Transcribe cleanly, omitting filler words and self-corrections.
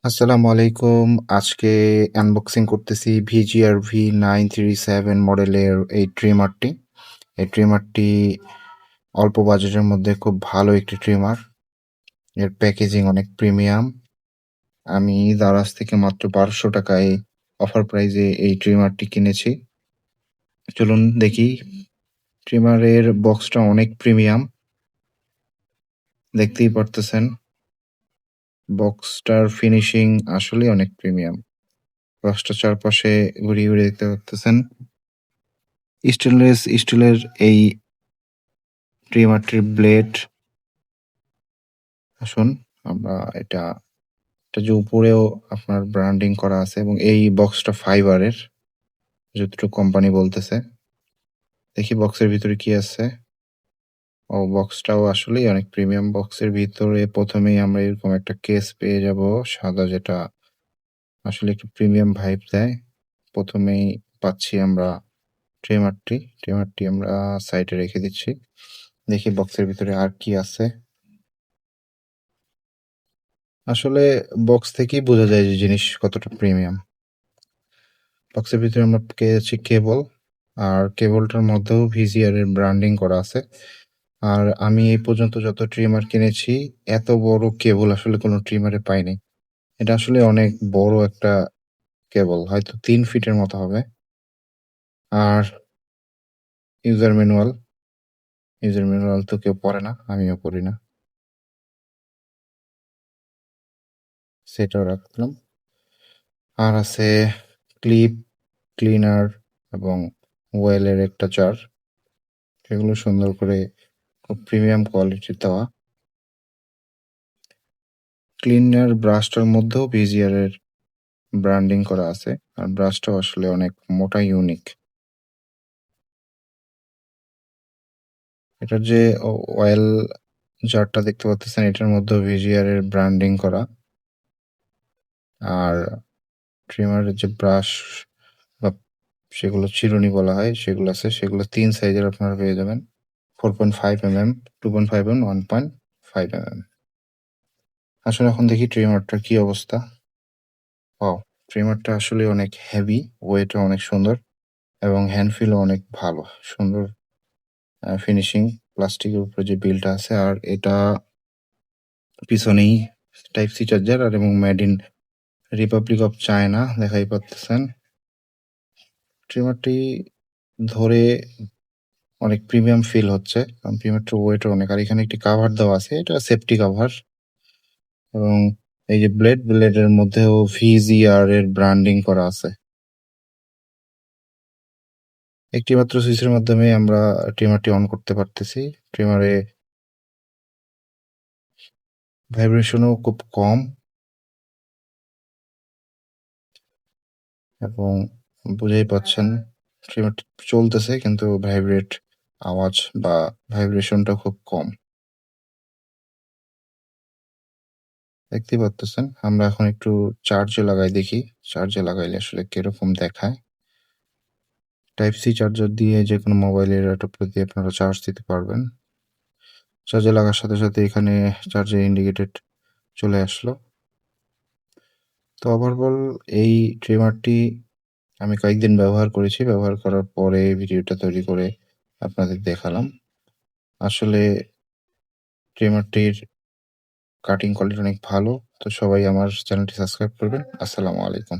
আসসালামু আলাইকুম। আজকে আনবক্সিং করতেছি VGR V937 মডেলের এই ট্রিমারটি। এই ট্রিমারটি অল্প বাজেটের মধ্যে খুব ভালো একটি ট্রিমার। এর প্যাকেজিং অনেক প্রিমিয়াম। আমি দারাজ থেকে মাত্র 1200 টাকায় অফার প্রাইজে এই ট্রিমারটি কিনেছি। চলুন দেখি। ট্রিমারের বক্সটা অনেক প্রিমিয়াম, দেখতেই পারতেছেন। বক্সটার ফিনিশিং আসলেই অনেক প্রিমিয়াম। বক্সটা চারপাশে ঘুরিয়ে ঘুরিয়ে দেখতে পারতেছেন। স্টিলের এই ট্রিমারটির ব্লেড। আসুন আমরা এটা যে উপরেও আপনার ব্র্যান্ডিং করা আছে এবং এই বক্সটা ফাইবারের, যতটুকু কোম্পানি বলতেছে। দেখি বক্সের ভিতরে কি আছে। ও বক্সটাও আসলেই অনেক প্রিমিয়াম। বক্সের ভিতরে প্রথমেই আমরা এরকম একটা কেস পেয়ে যাব সাদা, যেটা আসলে একটু প্রিমিয়াম ভাইব দেয়। প্রথমেই পাচ্ছি আমরা ট্রিমারটি আমরা সাইডে রেখে দিচ্ছি। দেখি বক্সের ভিতরে আর কি আছে। আসলে বক্স থেকেই বোঝা যায় যে জিনিস কতটা প্রিমিয়াম। বক্সের ভিতরে আমরা পেয়ে যাচ্ছি কেবল, আর কেবলটার মধ্যেও ভিজিআর এর ব্র্যান্ডিং করা আছে। আর আমি এই পর্যন্ত যত ট্রিমার কিনেছি, এত বড় কেবল আসলে কোনো ট্রিমারে পাইনি। এটা আসলে অনেক বড় একটা কেবল, হয়তো 3 ফিটের মতো হবে। আর ইউজার ম্যানুয়াল তো কেউ পড়ে না, আমিও পড়ি না, সেটাও রাখলাম। আর আছে ক্লিপ, ক্লিনার এবং ওয়েলের একটা জার। সেগুলো সুন্দর করে খুব প্রিমিয়াম কোয়ালিটির দেওয়া। ক্লিনার ব্রাশটার মধ্যেও ভিজিআর এর ব্র্যান্ডিং করা আছে, আর ব্রাশটাও আসলে অনেক মোটা, ইউনিক। এটার যে অয়েল জারটা দেখতে পাচ্ছেন, এটার মধ্যে ভিজিআর এর ব্র্যান্ডিং করা। আর ট্রিমারের যে ব্রাশ বা সেগুলো চিরুনি বলা হয়, সেগুলো আছে। সেগুলো 3 সাইজের আপনারা পেয়ে যাবেন: 4.5 mm, 2.5 mm, 1.5 mm। আসলে এখন দেখি ট্রিমারটার কি অবস্থা। ওয়াও! ট্রিমারটা আসলে অনেক হেভি, ওয়েটও অনেক সুন্দর এবং হ্যান্ড ফিলও অনেক ভালো। সুন্দর ফিনিশিং, প্লাস্টিকের উপরে যে বিলটা আছে। আর এটা পিছনেই টাইপ সি চার্জার, আর এবং made in Republic of China দেখাই পাচ্ছেন। ট্রিমারটি ধরে অনেক প্রিমিয়াম ফিল হচ্ছে, কারণ ট্রিমারটার ওয়েটও অনেক। আর এখানে একটি কাভার দেওয়া আছে, এটা সেফটি কাভার। এবং এই যে ব্লেডের মধ্যেও ভিজিআর এর ব্র্যান্ডিং করা আছে। একটি মাত্র সুইচের মাধ্যমে আমরা ট্রিমারটি অন করতে পারতেছি। ট্রিমারে ভাইব্রেশনও খুব কম এবং বুঝেই পাচ্ছেন ট্রিমারটি চলতেছে, কিন্তু আওয়াজ বা ভাইব্রেশনটা খুব কম। দেখতেই পারতেছেন। আমরা এখন একটু চার্জে লাগাই দেখি, চার্জে লাগাইলে আসলে কিরকম দেখায়। টাইপ সি চার্জার দিয়ে যে কোনো মোবাইলের ল্যাপটপ দিয়ে আপনারা চার্জ দিতে পারবেন। চার্জে লাগার সাথে সাথে এখানে চার্জের ইন্ডিকেটেড চলে আসলো। তো ওভারঅল এই ট্রিমারটি আমি কয়েকদিন ব্যবহার করেছি। ব্যবহার করার পরে ভিডিওটা তৈরি করে আপনাদের দেখালাম। আসলে ট্রিমারটির কাটিং কোয়ালিটি অনেক ভালো। তো সবাই আমার চ্যানেলটি সাবস্ক্রাইব করবেন। আসসালামু আলাইকুম।